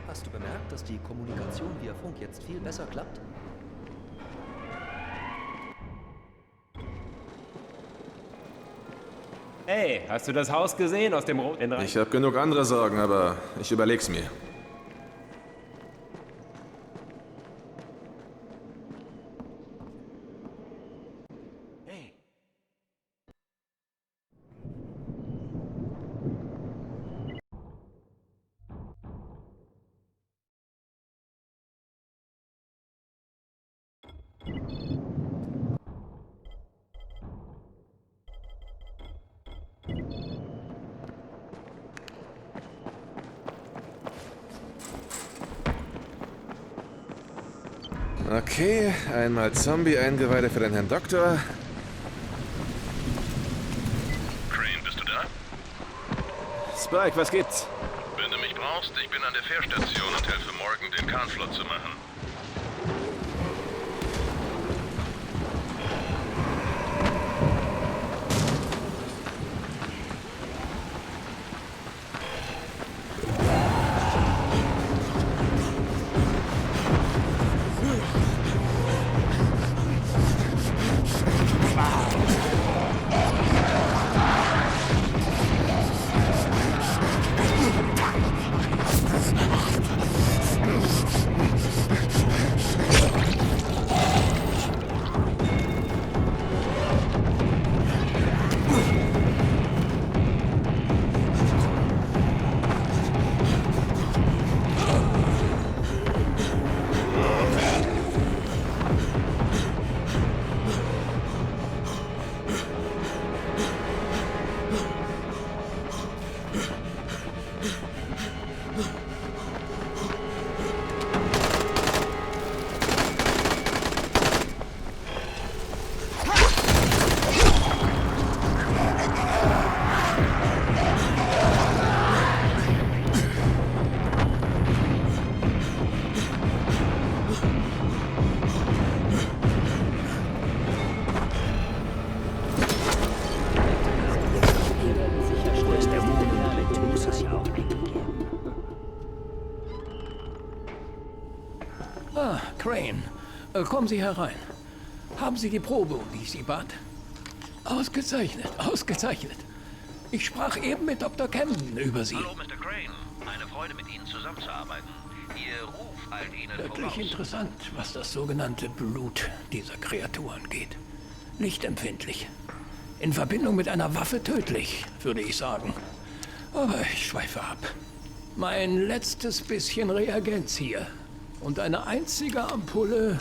Hast du bemerkt, dass die Kommunikation via Funk jetzt viel besser klappt? Hey, hast du das Haus gesehen aus dem roten Rhein? Ich habe genug andere Sorgen, aber ich überleg's mir. Hey. Okay, einmal Zombie-Eingeweide für den Herrn Doktor. Crane, bist du da? Spike, was gibt's? Wenn du mich brauchst, ich bin an der Fährstation und helfe Morgan, den Kahn flott zu machen. Crane, kommen Sie herein. Haben Sie die Probe, um die ich Sie bat? Ausgezeichnet, ausgezeichnet. Ich sprach eben mit Dr. Camden über Sie. Hallo, Mr. Crane. Eine Freude, mit Ihnen zusammenzuarbeiten. Ihr Ruf eilt Ihnen Wirklich voraus. interessant, was das sogenannte Blut dieser Kreatur angeht. Lichtempfindlich. In Verbindung mit einer Waffe tödlich, würde ich sagen. Aber ich schweife ab. Mein letztes bisschen Reagenz hier. Und eine einzige Ampulle.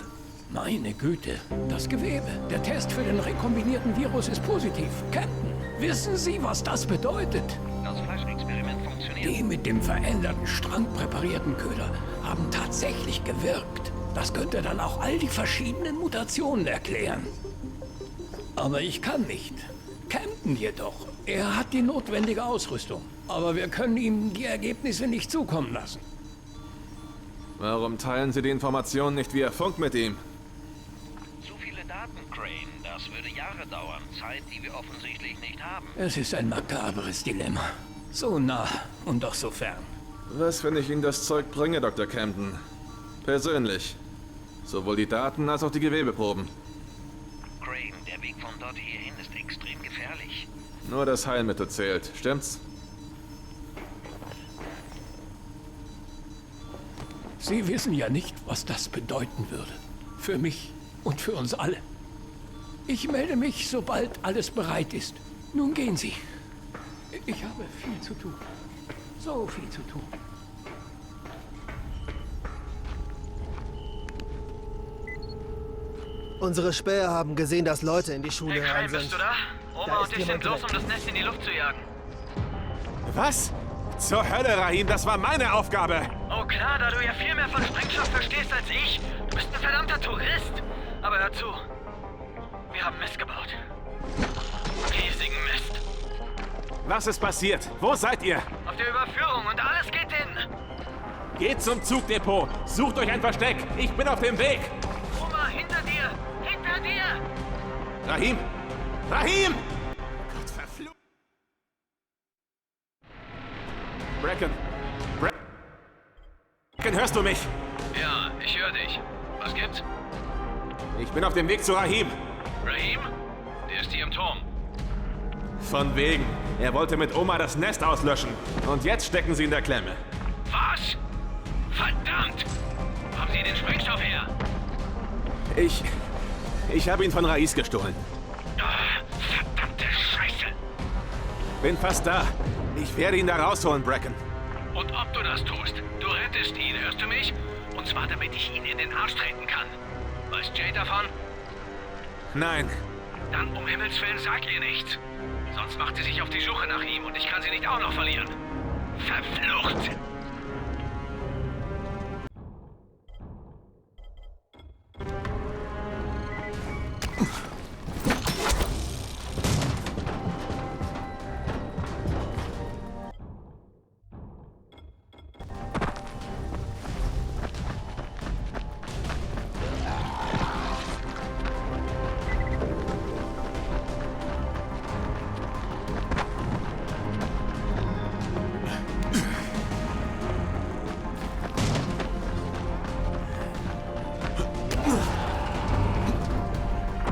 Meine Güte, das Gewebe. Der Test für den rekombinierten Virus ist positiv. Captain, wissen Sie, was das bedeutet? Das Fleischexperiment funktioniert. Die mit dem veränderten Strang präparierten Köder haben tatsächlich gewirkt. Das könnte dann auch all die verschiedenen Mutationen erklären. Aber ich kann nicht. Camden jedoch. Er hat die notwendige Ausrüstung. Aber wir können ihm die Ergebnisse nicht zukommen lassen. Warum teilen Sie die Informationen nicht via Funk mit ihm? Zu viele Daten, Crane. Das würde Jahre dauern. Zeit, die wir offensichtlich nicht haben. Es ist ein makabres Dilemma. So nah und doch so fern. Was, wenn ich Ihnen das Zeug bringe, Dr. Camden? Persönlich. Sowohl die Daten als auch die Gewebeproben. Crane, der Weg von dort hierhin ist extrem gefährlich. Nur das Heilmittel zählt, stimmt's? Sie wissen ja nicht, was das bedeuten würde. Für mich und für uns alle. Ich melde mich, sobald alles bereit ist. Nun gehen Sie. Ich habe viel zu tun. So viel zu tun. Unsere Späher haben gesehen, dass Leute in die Schule Hey, rein Crane, sind. bist du da? Da Oma ist und ich jemand sind los, drin. um das Nest in die Luft zu jagen. Was? Zur Hölle, Rahim, das war meine Aufgabe! Oh klar, da du ja viel mehr von Sprengstoff verstehst als ich. Du bist ein verdammter Tourist. Aber hör zu. Wir haben Mist gebaut. Riesigen Mist. Was ist passiert? Wo seid ihr? Auf der Überführung und alles geht hin. Geht zum Zugdepot! Sucht euch ein Versteck! Ich bin auf dem Weg! Oma, hinter dir! Hinter dir! Rahim! Rahim! Gott verflucht! Bracken! Bracken, hörst du mich? Ja, ich höre dich. Was gibt's? Ich bin auf dem Weg zu Rahim. Rahim? Der ist hier im Turm. Von wegen. Er wollte mit Oma das Nest auslöschen. Und jetzt stecken sie in der Klemme. Was? Verdammt! Haben Sie den Sprengstoff her? Ich habe ihn von Rais gestohlen. Ah, verdammte Scheiße! Bin fast da. Ich werde ihn da rausholen, Bracken. Und ob du das tust, du rettest ihn, hörst du mich? Und zwar, damit ich ihn in den Arsch treten kann. Weiß Jay davon? Nein. Dann um Himmels Willen sag ihr nichts. Sonst macht sie sich auf die Suche nach ihm und ich kann sie nicht auch noch verlieren. Verflucht!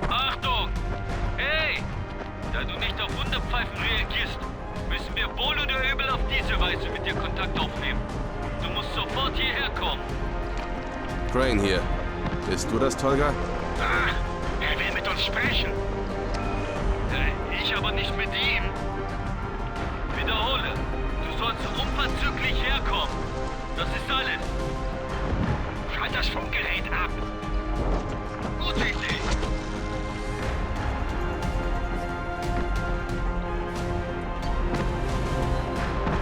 Achtung! Hey! Da du nicht auf Wunderpfeifen reagierst, müssen wir wohl oder übel auf diese Weise mit dir Kontakt aufnehmen. Du musst sofort hierher kommen. Crane hier. Bist du das, Tolga? Ah, er will mit uns sprechen. Ich aber nicht mit ihm. Wiederhole, du sollst unverzüglich herkommen. Das ist alles. Schalt das Funkgerät ab. Gute Idee.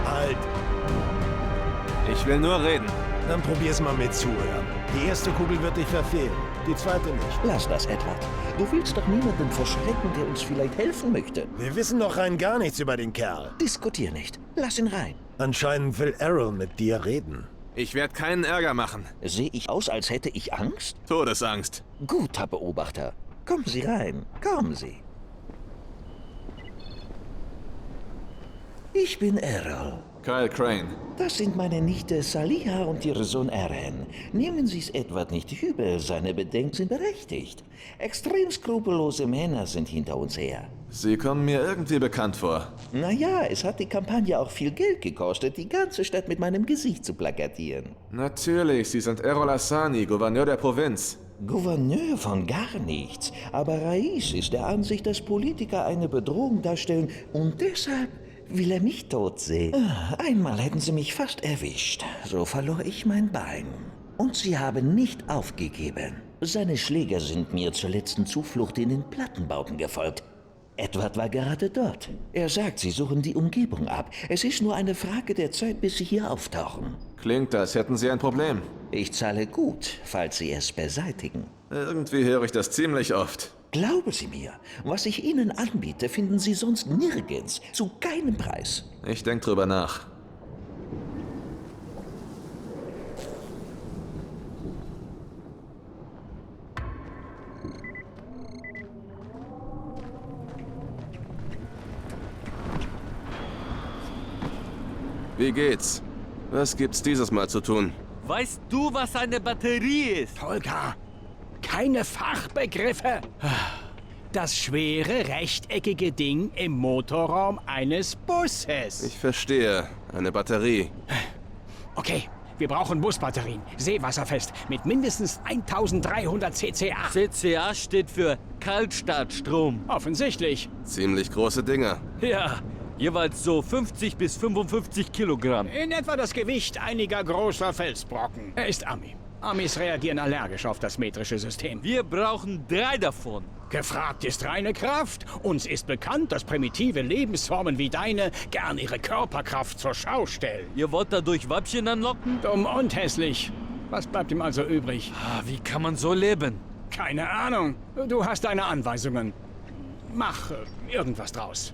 Halt, Ich will nur reden. dann probier's mal mit Zuhören. Die erste Kugel wird dich verfehlen, die zweite nicht. Lass das, Edward. Du willst doch niemanden verschrecken, der uns vielleicht helfen möchte. Wir wissen doch rein gar nichts über den Kerl. Diskutier nicht. Lass ihn rein. Anscheinend will Errol mit dir reden. Ich werde keinen Ärger machen. Sehe ich aus, als hätte ich Angst? Todesangst. Guter Beobachter. Kommen Sie rein. Kommen Sie. Ich bin Errol. Kyle Crane. Das sind meine Nichte Saliha und ihr Sohn Eren. Nehmen Sie es Edward nicht übel, seine Bedenken sind berechtigt. Extrem skrupellose Männer sind hinter uns her. Sie kommen mir irgendwie bekannt vor. Naja, es hat die Kampagne auch viel Geld gekostet, die ganze Stadt mit meinem Gesicht zu plakatieren. Natürlich, Sie sind Errol Hassani, Gouverneur der Provinz. Gouverneur von gar nichts. Aber Rais ist der Ansicht, dass Politiker eine Bedrohung darstellen und deshalb will er mich tot sehen. Einmal hätten sie mich fast erwischt. So verlor ich mein Bein. Und sie haben nicht aufgegeben. Seine Schläger sind mir zur letzten Zuflucht in den Plattenbauten gefolgt. Edward war gerade dort. Er sagt, sie suchen die Umgebung ab. Es ist nur eine Frage der Zeit, bis sie hier auftauchen. Klingt, als hätten Sie ein Problem. Ich zahle gut, falls Sie es beseitigen. Irgendwie höre ich das ziemlich oft. Glauben Sie mir, was ich Ihnen anbiete, finden Sie sonst nirgends, zu keinem Preis. Ich denke drüber nach. Wie geht's? Was gibt's dieses Mal zu tun? Weißt du, was eine Batterie ist? Holger, keine Fachbegriffe. Das schwere, rechteckige Ding im Motorraum eines Busses. Ich verstehe. Eine Batterie. Okay, wir brauchen Busbatterien. Seewasserfest mit mindestens 1300 CCA. CCA steht für Kaltstartstrom. Offensichtlich. Ziemlich große Dinger. Ja, jeweils so 50 bis 55 Kilogramm. In etwa das Gewicht einiger großer Felsbrocken. Er ist Ami. Amis reagieren allergisch auf das metrische System. Wir brauchen 3 davon. Gefragt ist reine Kraft. Uns ist bekannt, dass primitive Lebensformen wie deine gern ihre Körperkraft zur Schau stellen. Ihr wollt dadurch Weibchen anlocken? Dumm und hässlich. Was bleibt ihm also übrig? Wie kann man so leben? Keine Ahnung. Du hast deine Anweisungen. Mach irgendwas draus.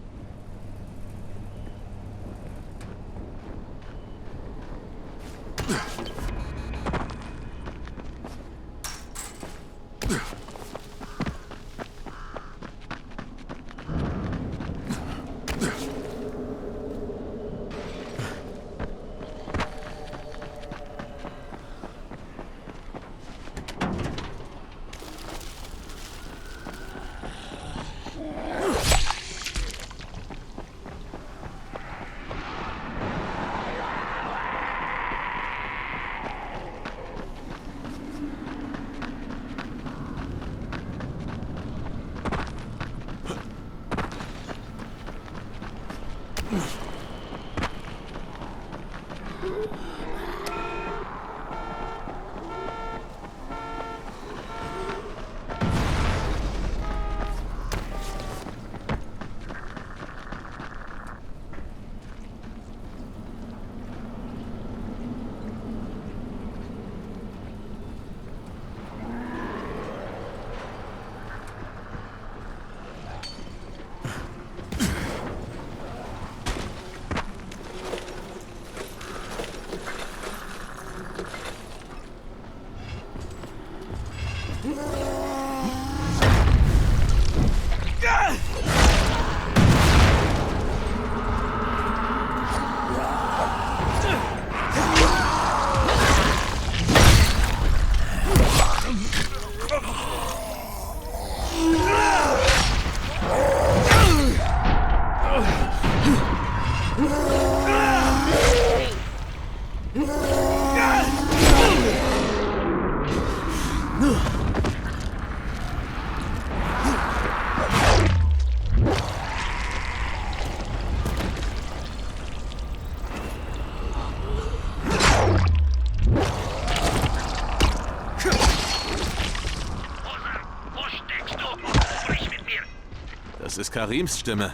Das ist Karims Stimme.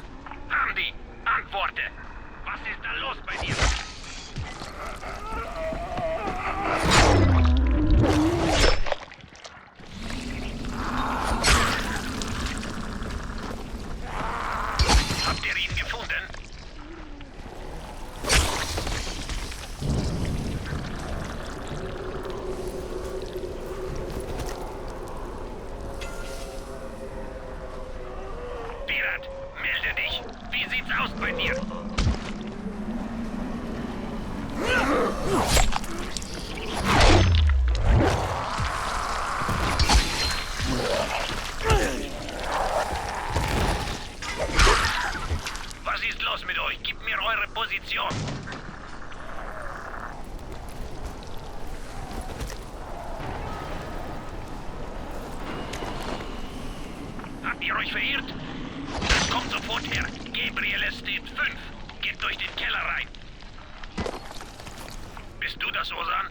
Andy, antworte! Was ist da los bei dir? Habt ihr ihn gefunden? Pirat, melde dich. Wie sieht's aus bei dir? Was ist los mit euch? Gebt mir eure Position. Habt ihr euch verirrt? Dann kommt sofort her. Gabriel Estate 5. Geht durch den Keller rein. Bist du das, Ozan?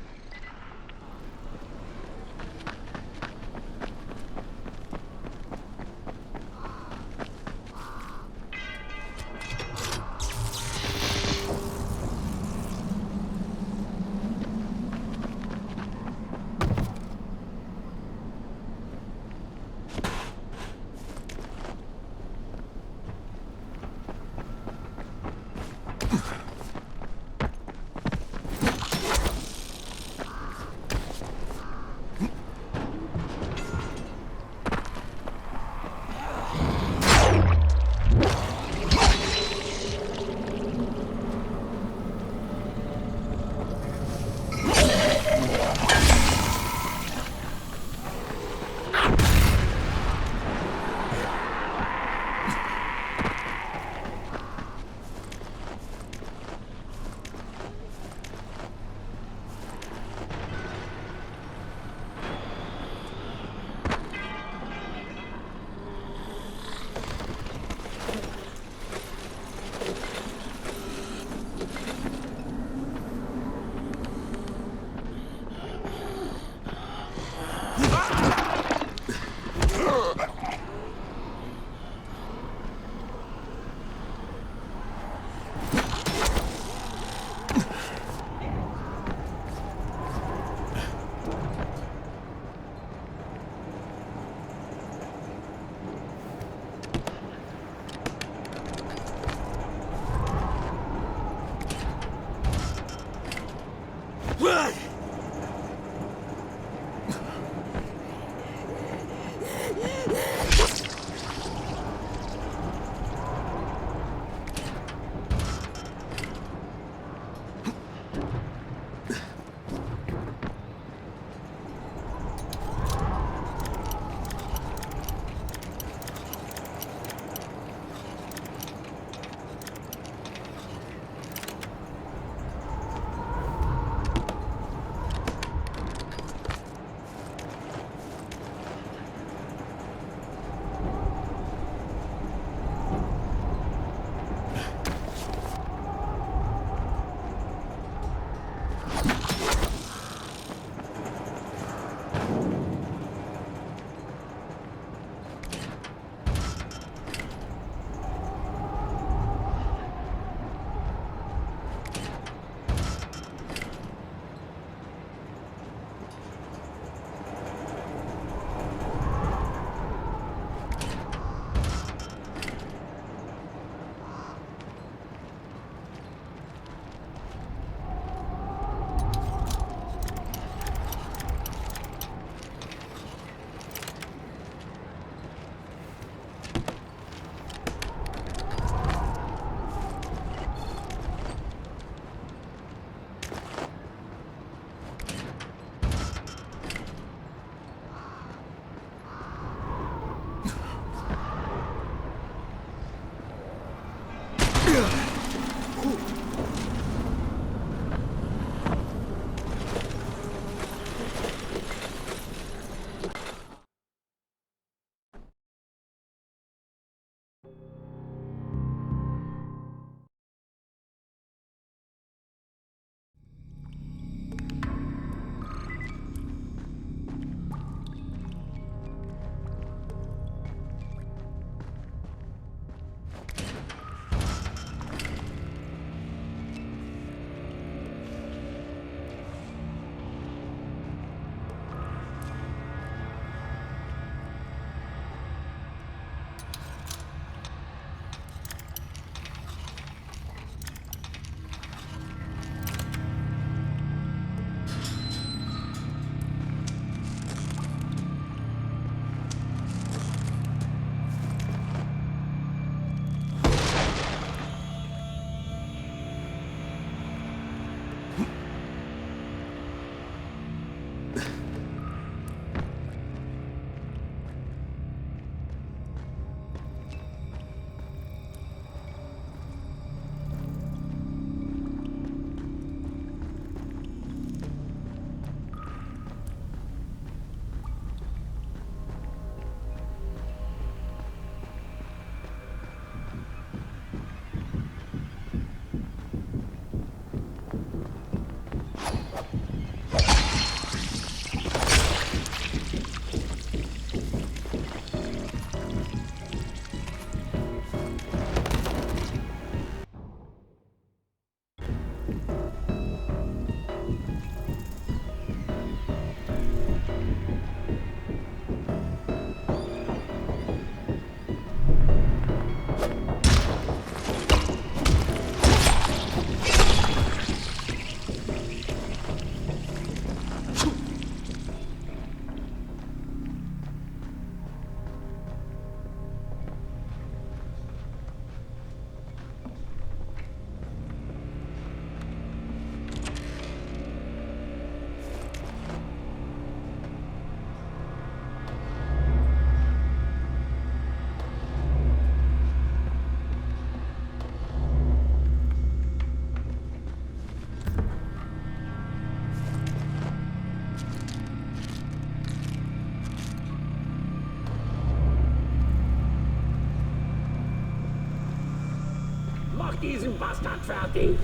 diesen Bastard fertig!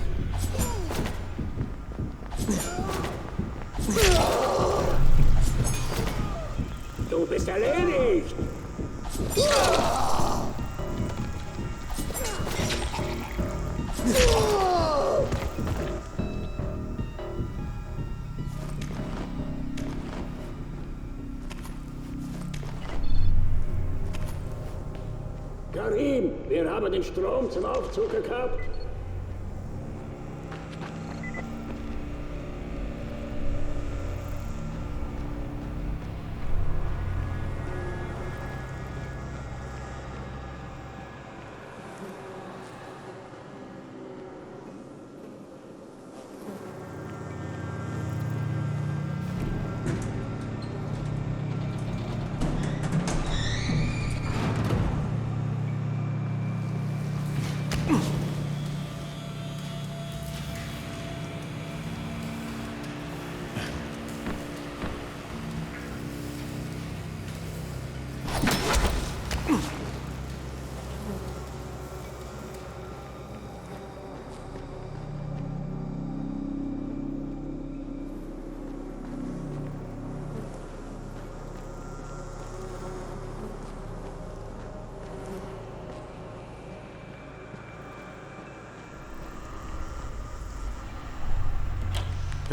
Du bist erledigt! Karim, wir haben den Strom zum Aufzug gekappt.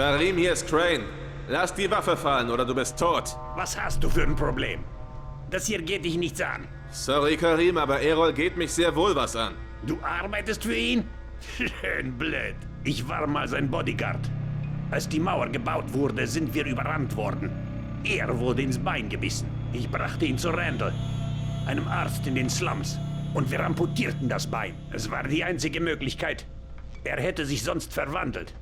Karim, hier ist Crane. Lass die Waffe fallen oder du bist tot. Was hast du für ein Problem? Das hier geht dich nichts an. Sorry, Karim, aber Errol geht mich sehr wohl was an. Du arbeitest für ihn? Schön blöd. Ich war mal sein Bodyguard. Als die Mauer gebaut wurde, sind wir überrannt worden. Er wurde ins Bein gebissen. Ich brachte ihn zu Randall, einem Arzt in den Slums. Und wir amputierten das Bein. Es war die einzige Möglichkeit. Er hätte sich sonst verwandelt.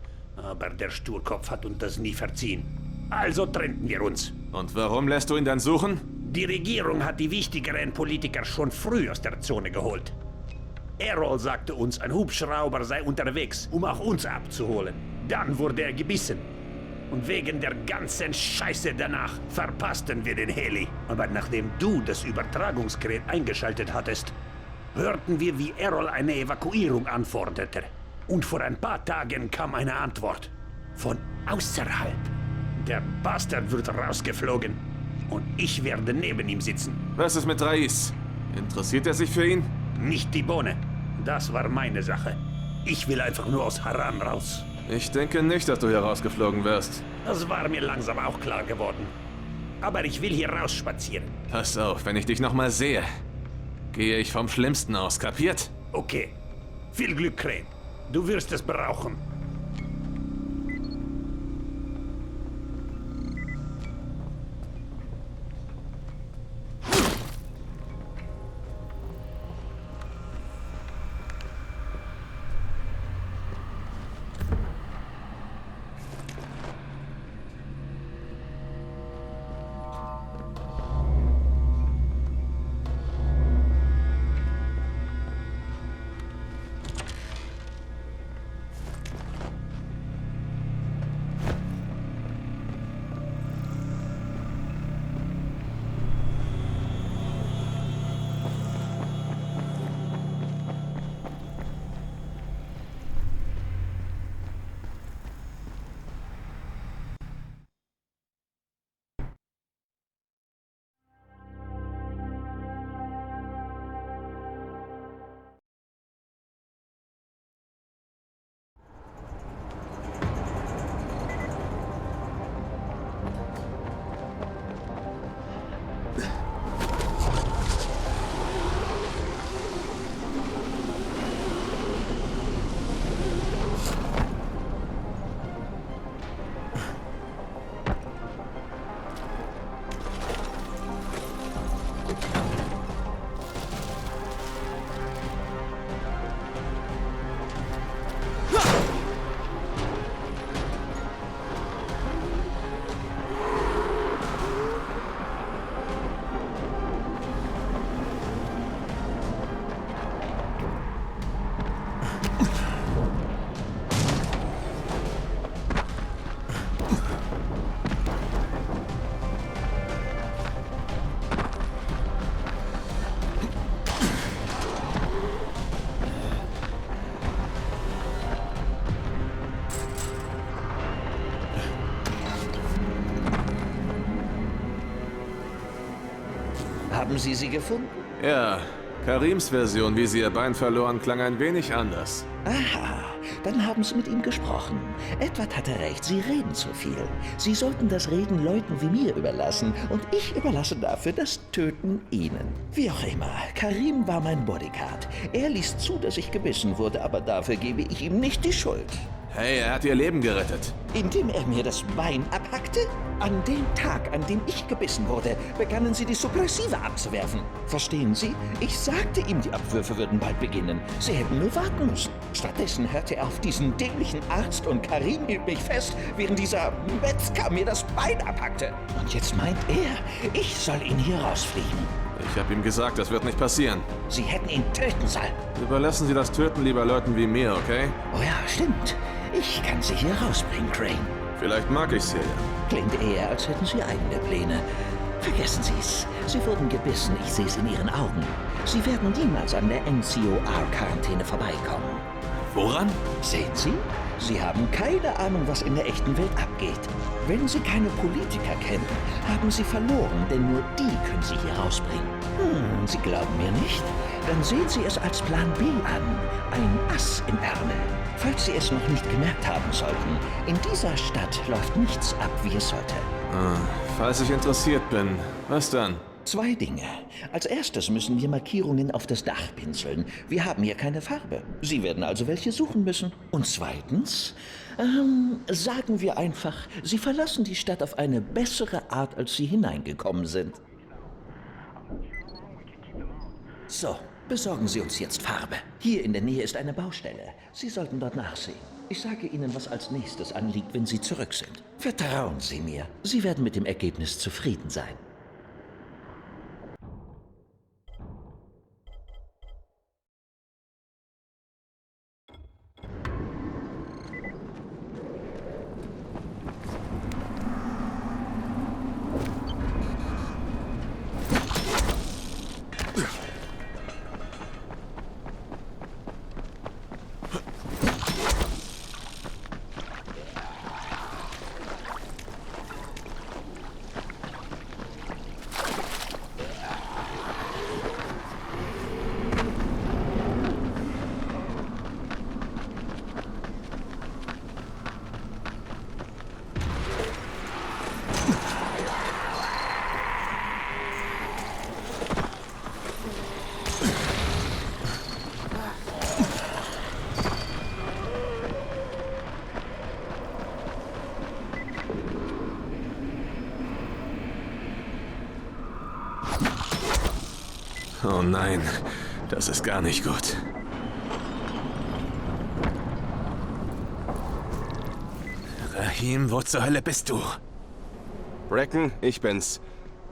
Aber der Sturkopf hat uns das nie verziehen. Also trennten wir uns. Und warum lässt du ihn dann suchen? Die Regierung hat die wichtigeren Politiker schon früh aus der Zone geholt. Errol sagte uns, ein Hubschrauber sei unterwegs, um auch uns abzuholen. Dann wurde er gebissen. Und wegen der ganzen Scheiße danach verpassten wir den Heli. Aber nachdem du das Übertragungsgerät eingeschaltet hattest, hörten wir, wie Errol eine Evakuierung anforderte. Und vor ein paar Tagen kam eine Antwort. Von außerhalb. Der Bastard wird rausgeflogen. Und ich werde neben ihm sitzen. Was ist mit Rais? Interessiert er sich für ihn? Nicht die Bohne. Das war meine Sache. Ich will einfach nur aus Haran raus. Ich denke nicht, dass du hier rausgeflogen wirst. Das war mir langsam auch klar geworden. Aber ich will hier rausspazieren. Pass auf, wenn ich dich nochmal sehe, gehe ich vom Schlimmsten aus, kapiert? Okay. Viel Glück, Crane. Du wirst es brauchen. Haben Sie sie gefunden? Ja, Karims Version, wie sie ihr Bein verloren, klang ein wenig anders. Aha, dann haben Sie mit ihm gesprochen. Edward hatte recht, Sie reden zu viel. Sie sollten das Reden Leuten wie mir überlassen und ich überlasse dafür das Töten Ihnen. Wie auch immer, Karim war mein Bodyguard. Er ließ zu, dass ich gebissen wurde, aber dafür gebe ich ihm nicht die Schuld. Hey, er hat ihr Leben gerettet. Indem er mir das Bein abhackte? An dem Tag, an dem ich gebissen wurde, begannen sie die Suppressive abzuwerfen. Verstehen Sie? Ich sagte ihm, die Abwürfe würden bald beginnen. Sie hätten nur warten müssen. Stattdessen hörte er auf diesen dämlichen Arzt und Karim hielt mich fest, während dieser Metzger mir das Bein abhackte. Und jetzt meint er, ich soll ihn hier rausfliegen. Ich habe ihm gesagt, das wird nicht passieren. Sie hätten ihn töten sollen. Überlassen Sie das Töten lieber Leuten wie mir, okay? Oh ja, stimmt. Ich kann Sie hier rausbringen, Crane. Vielleicht mag ich sie ja. Klingt eher, als hätten Sie eigene Pläne. Vergessen Sie es. Sie wurden gebissen, ich sehe es in Ihren Augen. Sie werden niemals an der NCOR-Quarantäne vorbeikommen. Woran? Sehen Sie? Sie haben keine Ahnung, was in der echten Welt abgeht. Wenn Sie keine Politiker kennen, haben Sie verloren, denn nur die können Sie hier rausbringen. Sie glauben mir nicht? Dann sehen Sie es als Plan B an. Ein Ass im Ärmel. Falls Sie es noch nicht gemerkt haben sollten, in dieser Stadt läuft nichts ab, wie es sollte. Falls ich interessiert bin, was dann? 2 Dinge. Als erstes müssen wir Markierungen auf das Dach pinseln. Wir haben hier keine Farbe. Sie werden also welche suchen müssen. Und zweitens, sagen wir einfach, Sie verlassen die Stadt auf eine bessere Art, als Sie hineingekommen sind. So, besorgen Sie uns jetzt Farbe. Hier in der Nähe ist eine Baustelle. Sie sollten dort nachsehen. Ich sage Ihnen, was als nächstes anliegt, wenn Sie zurück sind. Vertrauen Sie mir. Sie werden mit dem Ergebnis zufrieden sein. Oh nein, das ist gar nicht gut. Rahim, wo zur Hölle bist du? Bracken, ich bin's.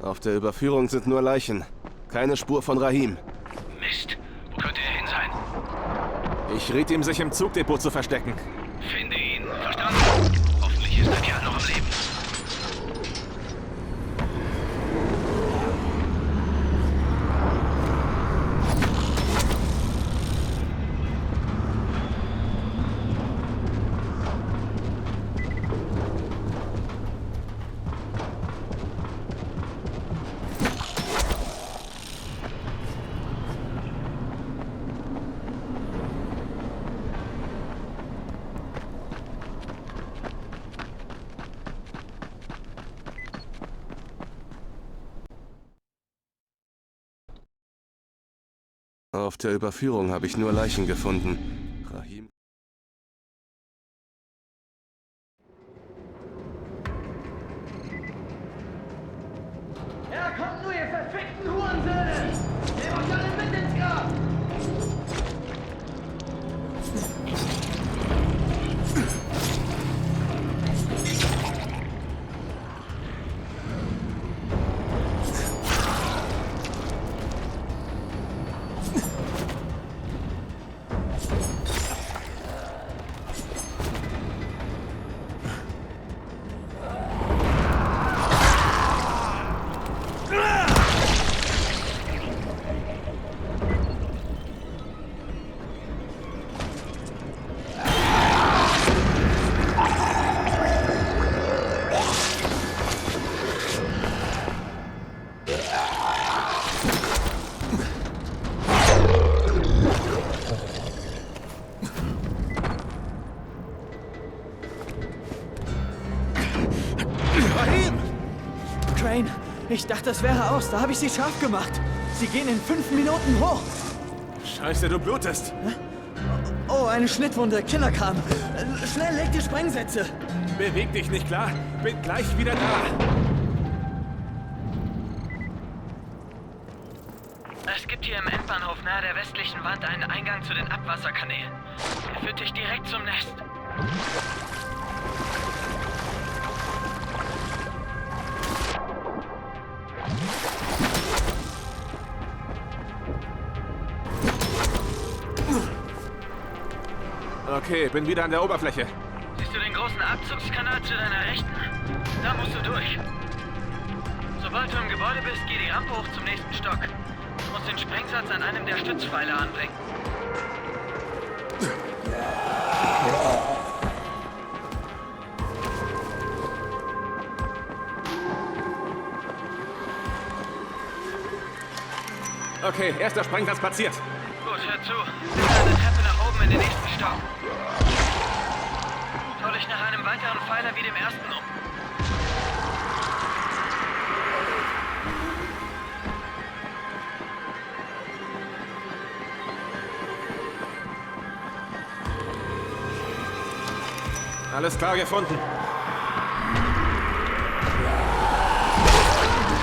Auf der Überführung sind nur Leichen. Keine Spur von Rahim. Mist, wo könnte er hin sein? Ich riet ihm, sich im Zugdepot zu verstecken. Finde ihn, verstanden? Hoffentlich ist der Kerl noch am Leben. Auf der Überführung habe ich nur Leichen gefunden. Rahim. Ja, kommt nur, ihr verfickten Hurensöhne! Nehmt euch alle mit ins Grab! Rahim! Crane, ich dachte, es wäre aus. Da habe ich sie scharf gemacht. Sie gehen in 5 Minuten hoch. Scheiße, du blutest. Oh, eine Schnittwunde. Killer kam. Schnell, leg die Sprengsätze. Beweg dich nicht, klar? Bin gleich wieder da. Es gibt hier im Endbahnhof nahe der westlichen Wand einen Eingang zu den Abwasserkanälen. Er führt dich direkt zum Nest. Okay, bin wieder an der Oberfläche. Siehst du den großen Abzugskanal zu deiner Rechten? Da musst du durch. Sobald du im Gebäude bist, geh die Rampe hoch zum nächsten Stock. Du musst den Sprengsatz an einem der Stützpfeiler anbringen. Okay, erster Sprengsatz platziert. Gut, hör zu. Sicher eine Treppe nach oben in den nächsten Stock. Schau dich nach einem weiteren Pfeiler wie dem ersten um. Alles klar gefunden.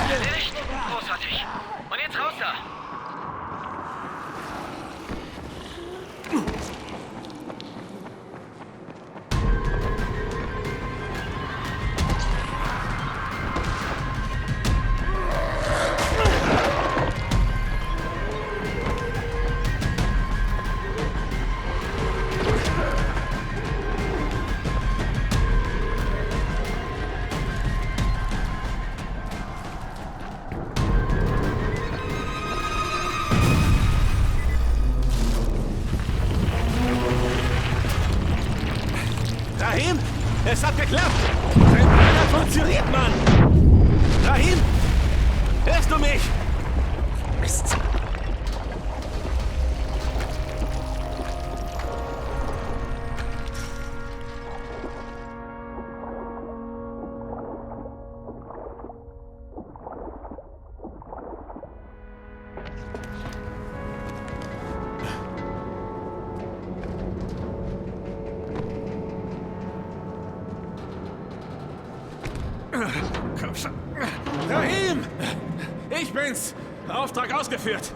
Erledigt? Großartig. Und jetzt raus da! Rahim, es hat geklappt! Dein Plan funktioniert, Mann! Rahim, hörst du mich? Mist! Komm schon. Rahim! Ich bin's! Auftrag ausgeführt!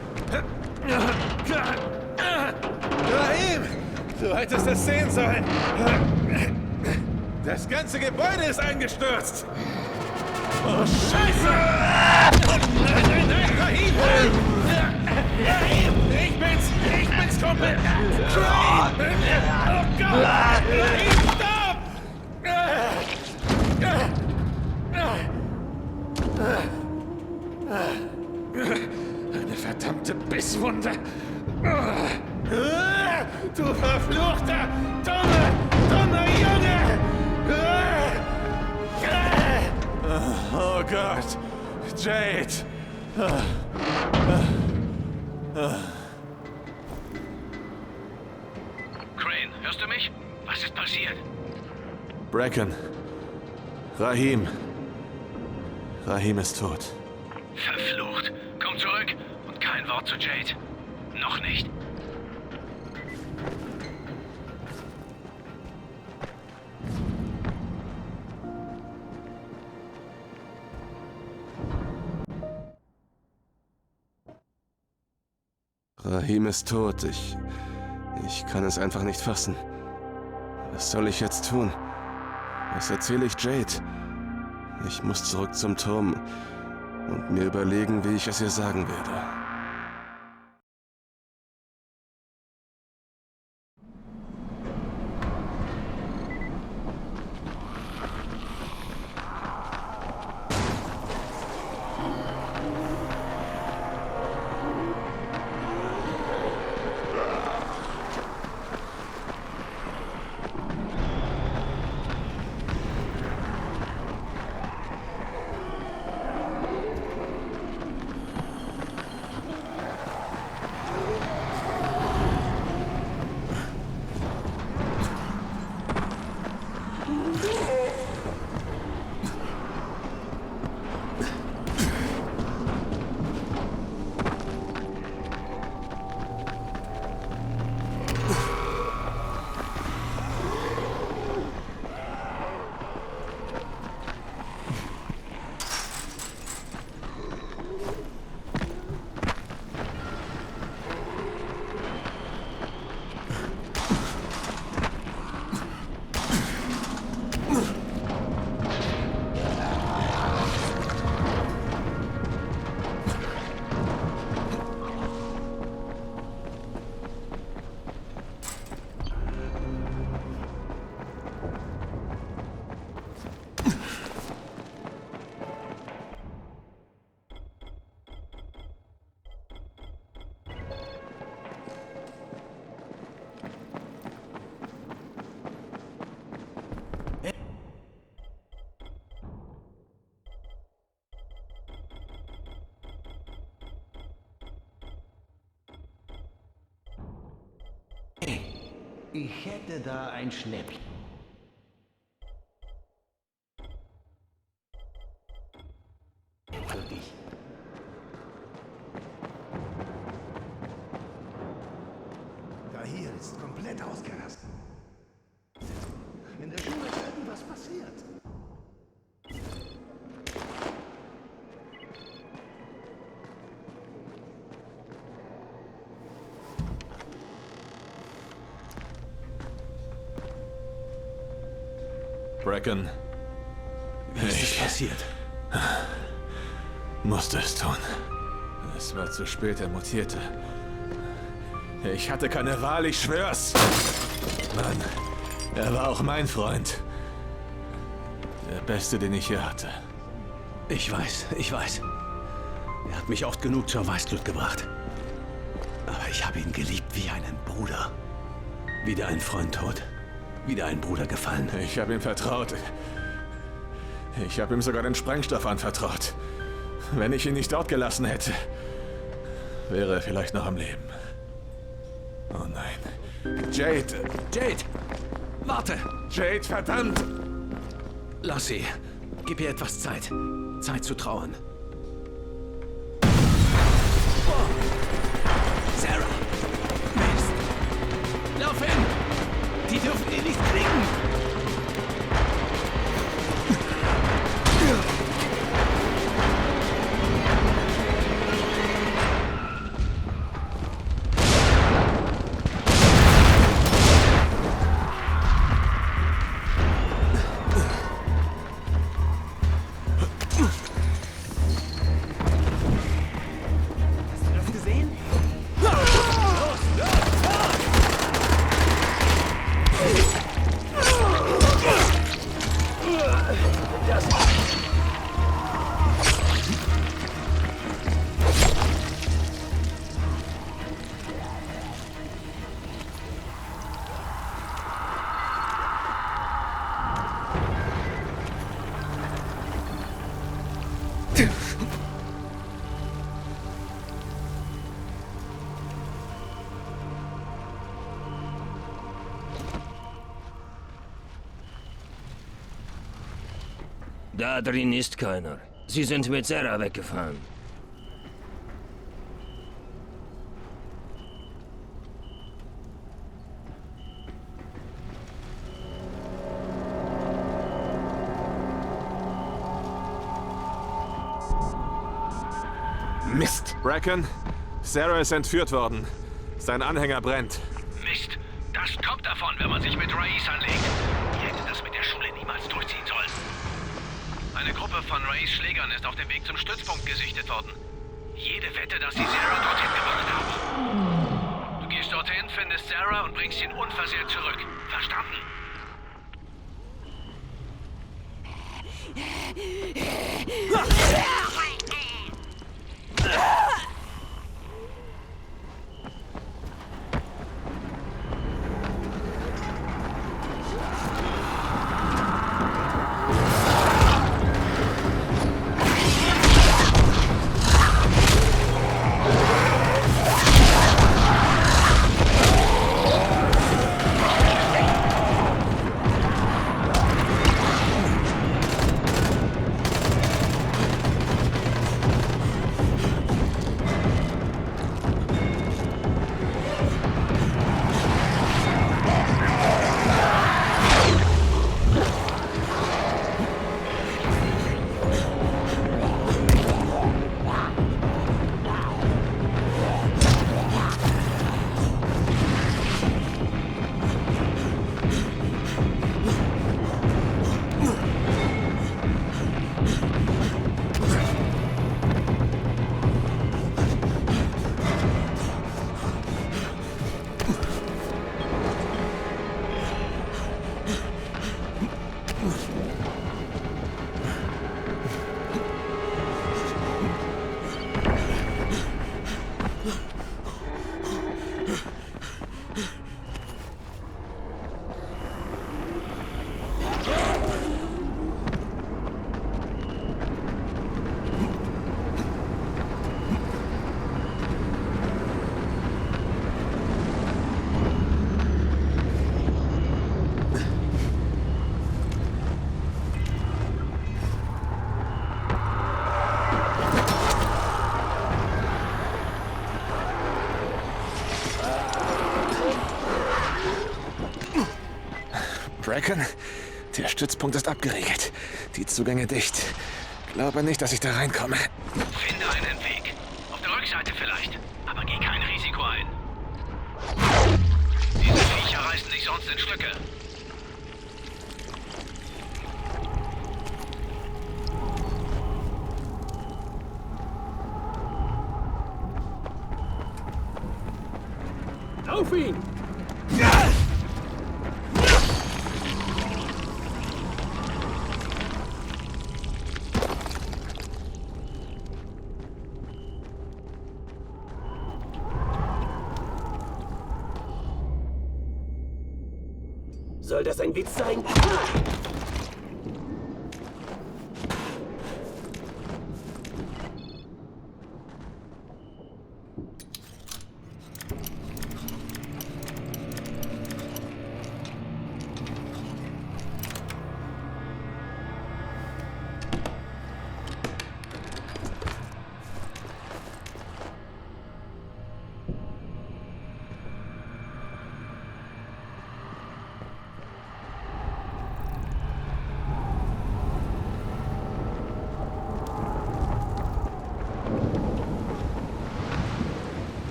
Rahim! Du hättest es sehen sollen! Das ganze Gebäude ist eingestürzt! Oh, Scheiße! Nein, Rahim! Rahim! Ich bin's, Kumpel! Rahim! Oh Gott! Rahim, stopp! Eine verdammte Bisswunde! Du verfluchter, dummer Junge! Oh Gott! Jade! Crane, hörst du mich? Was ist passiert? Bracken. Rahim. Rahim ist tot. Verflucht. Komm zurück und kein Wort zu Jade. Noch nicht. Rahim ist tot. Ich kann es einfach nicht fassen. Was soll ich jetzt tun? Was erzähle ich Jade? Ich muss zurück zum Turm und mir überlegen, wie ich es ihr sagen werde. Ich hätte da ein Schnäppchen. Für dich. Da hier ist komplett ausgerastet. In der Schule ist irgendwas passiert. Bracken. Wie ist es passiert? Musste es tun. Es war zu spät, er mutierte. Ich hatte keine Wahl, ich schwör's. Mann, er war auch mein Freund. Der Beste, den ich je hatte. Ich weiß. Er hat mich oft genug zur Weißglut gebracht. Aber ich habe ihn geliebt wie einen Bruder. Wieder ein Freund tot. Wieder ein Bruder gefallen. Ich habe ihm vertraut. Ich habe ihm sogar den Sprengstoff anvertraut. Wenn ich ihn nicht dort gelassen hätte, wäre er vielleicht noch am Leben. Oh nein. Jade! Jade! Warte! Jade, verdammt! Lass sie. Gib ihr etwas Zeit. Zeit zu trauern. Sarah! Mist! Lauf hin! Die dürfen ihn nicht kriegen! Da drin ist keiner. Sie sind mit Sarah weggefahren. Mist! Bracken, Sarah ist entführt worden. Sein Anhänger brennt. Mist. Das kommt davon, wenn man sich mit Raiz anlegt. Ich hätte das mit der Schule niemals durchziehen sollen. Eine Gruppe von Raiz Schlägern ist auf dem Weg zum Stützpunkt gesichtet worden. Jede Wette, dass sie Sarah dorthin gebracht haben. Du gehst dorthin, findest Sarah und bringst ihn unversehrt zurück. Verstanden? Deacon. Der Stützpunkt ist abgeriegelt. Die Zugänge dicht. Glaube nicht, dass ich da reinkomme. Finde einen Weg. Auf der Rückseite vielleicht. Aber geh kein Risiko ein. Diese Viecher reißen dich sonst in Stücke. Auf ihn! Soll das ein Witz sein?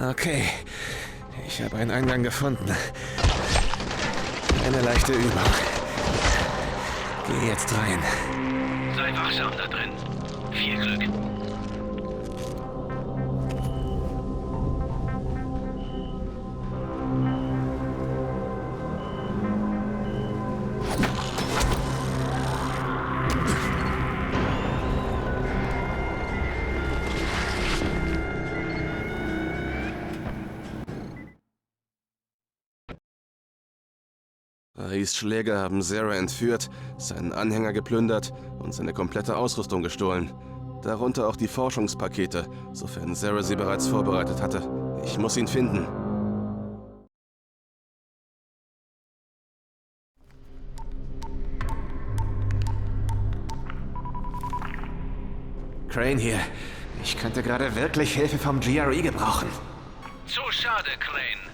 Okay, ich habe einen Eingang gefunden. Eine leichte Übung. Geh jetzt rein. Sei wachsam da drin. Viel Glück. Rays Schläger haben Zere entführt, seinen Anhänger geplündert und seine komplette Ausrüstung gestohlen. Darunter auch die Forschungspakete, sofern Zere sie bereits vorbereitet hatte. Ich muss ihn finden. Crane hier. Ich könnte gerade wirklich Hilfe vom GRE gebrauchen. So schade, Crane.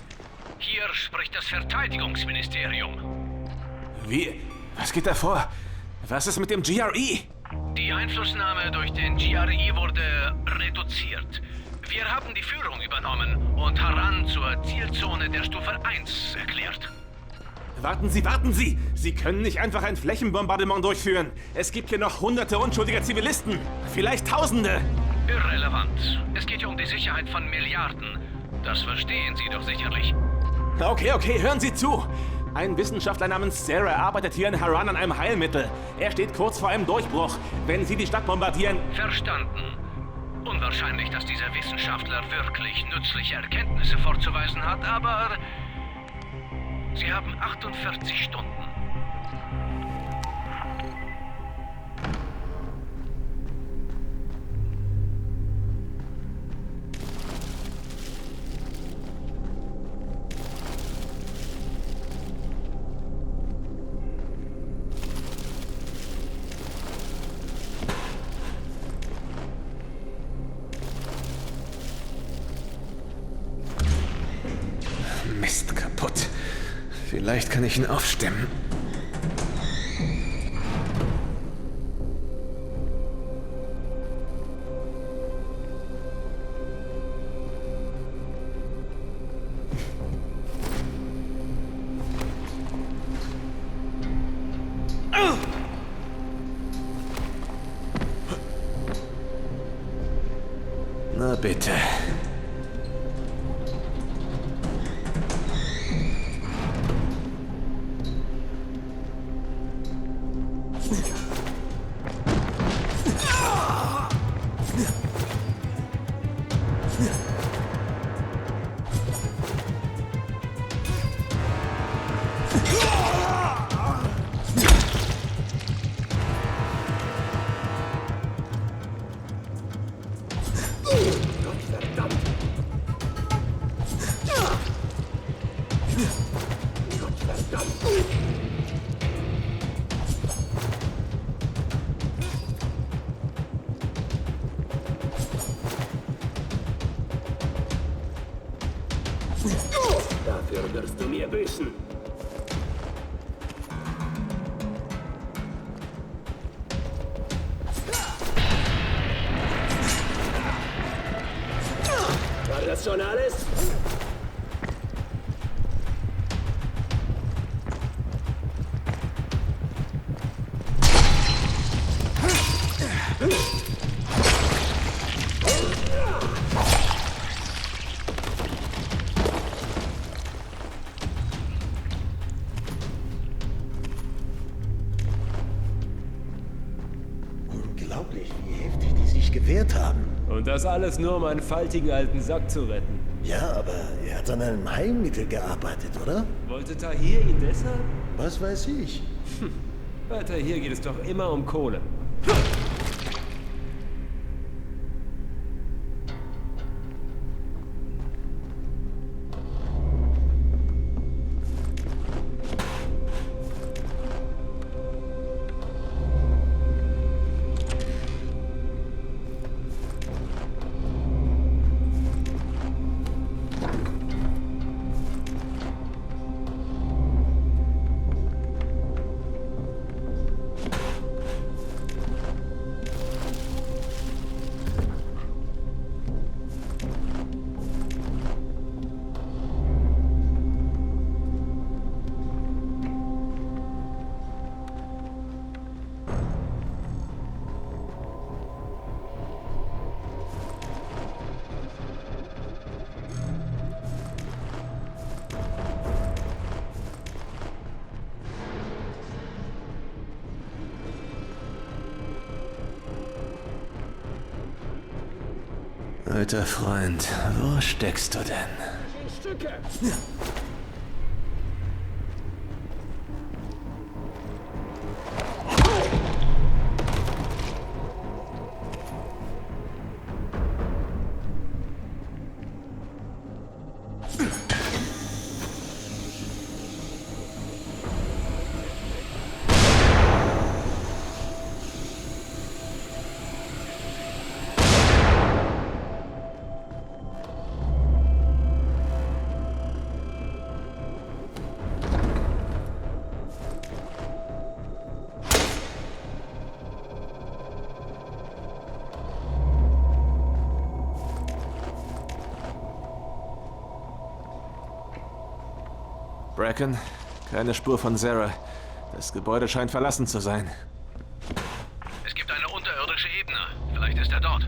Hier spricht das Verteidigungsministerium. Wie? Was geht da vor? Was ist mit dem GRE? Die Einflussnahme durch den GRE wurde reduziert. Wir haben die Führung übernommen und Haran zur Zielzone der Stufe 1 erklärt. Warten Sie, warten Sie! Sie können nicht einfach ein Flächenbombardement durchführen. Es gibt hier noch hunderte unschuldiger Zivilisten. Vielleicht Tausende. Irrelevant. Es geht hier um die Sicherheit von Milliarden. Das verstehen Sie doch sicherlich. Okay, hören Sie zu. Ein Wissenschaftler namens Zere arbeitet hier in Haran an einem Heilmittel. Er steht kurz vor einem Durchbruch. Wenn Sie die Stadt bombardieren... Verstanden. Unwahrscheinlich, dass dieser Wissenschaftler wirklich nützliche Erkenntnisse vorzuweisen hat, aber... Sie haben 48 Stunden. kaputt. Vielleicht kann ich ihn aufstemmen. Na bitte. Dafür wirst du mir büßen. War das schon alles? Unglaublich, wie heftig die sich gewehrt haben. Und das alles nur, um einen faltigen alten Sack zu retten. Ja, aber er hat an einem Heilmittel gearbeitet, oder? Wollte Tahir ihn deshalb? Was weiß ich. Bei Tahir geht es doch immer um Kohle. Alter Freund, wo steckst du denn? Stücke! Bracken, keine Spur von Sarah. Das Gebäude scheint verlassen zu sein. Es gibt eine unterirdische Ebene. Vielleicht ist er dort.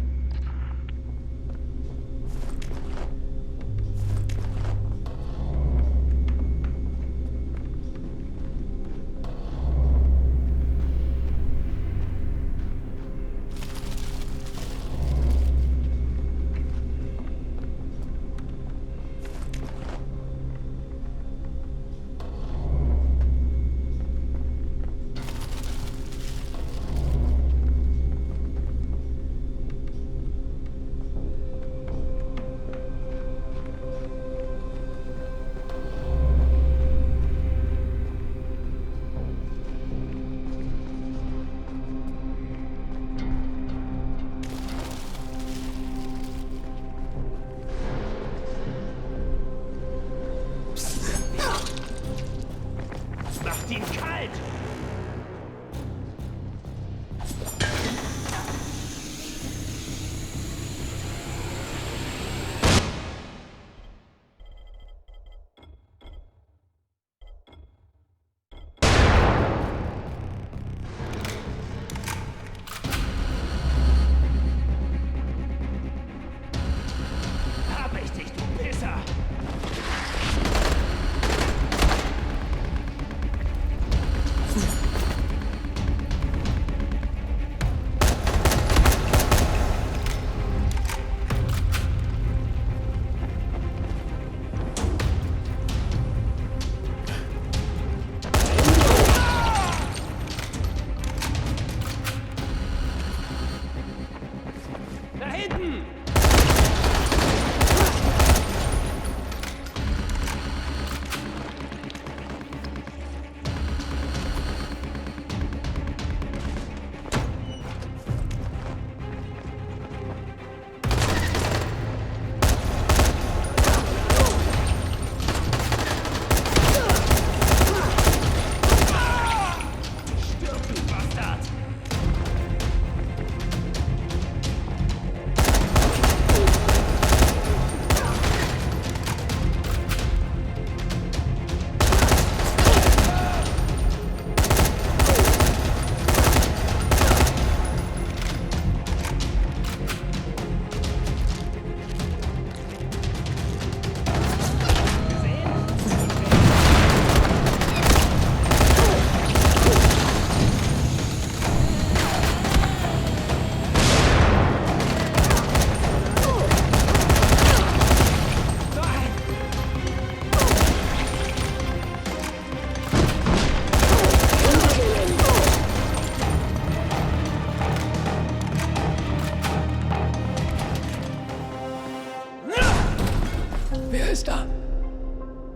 Wer ist da?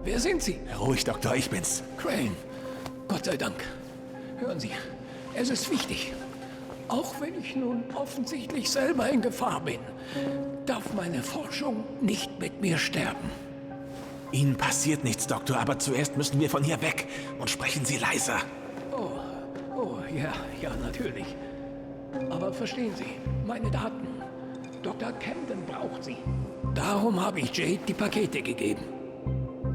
Wer sind Sie? Ruhig, Doktor, ich bin's. Crane. Gott sei Dank. Hören Sie, es ist wichtig. Auch wenn ich nun offensichtlich selber in Gefahr bin, darf meine Forschung nicht mit mir sterben. Ihnen passiert nichts, Doktor, aber zuerst müssen wir von hier weg. Und sprechen Sie leiser. Oh, ja, natürlich. Aber verstehen Sie, meine Daten. Dr. Camden braucht sie. Darum habe ich Jade die Pakete gegeben.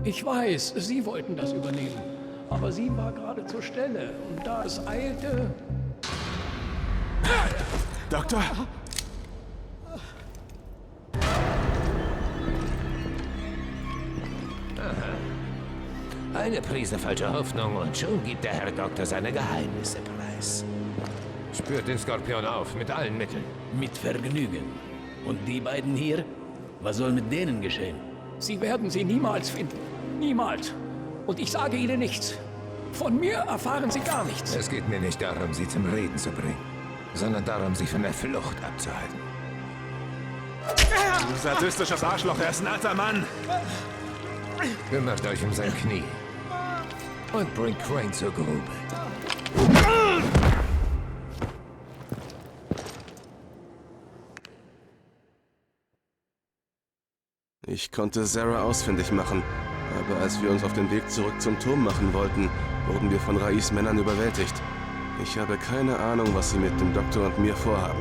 Ich weiß, Sie wollten das übernehmen. Aber sie war gerade zur Stelle. Und da es eilte... Doktor? Eine Prise falsche Hoffnung und schon gibt der Herr Doktor seine Geheimnisse preis. Spürt den Skorpion auf, mit allen Mitteln. Mit Vergnügen. Und die beiden hier? Was soll mit denen geschehen? Sie werden sie niemals finden. Niemals. Und ich sage Ihnen nichts. Von mir erfahren Sie gar nichts. Es geht mir nicht darum, Sie zum Reden zu bringen, sondern darum, Sie von der Flucht abzuhalten. Du sadistisches Arschloch, er ist ein alter Mann. Kümmert euch um sein Knie. Und bringt Crane zur Grube. Ich konnte Sarah ausfindig machen, aber als wir uns auf den Weg zurück zum Turm machen wollten, wurden wir von Rais Männern überwältigt. Ich habe keine Ahnung, was sie mit dem Doktor und mir vorhaben.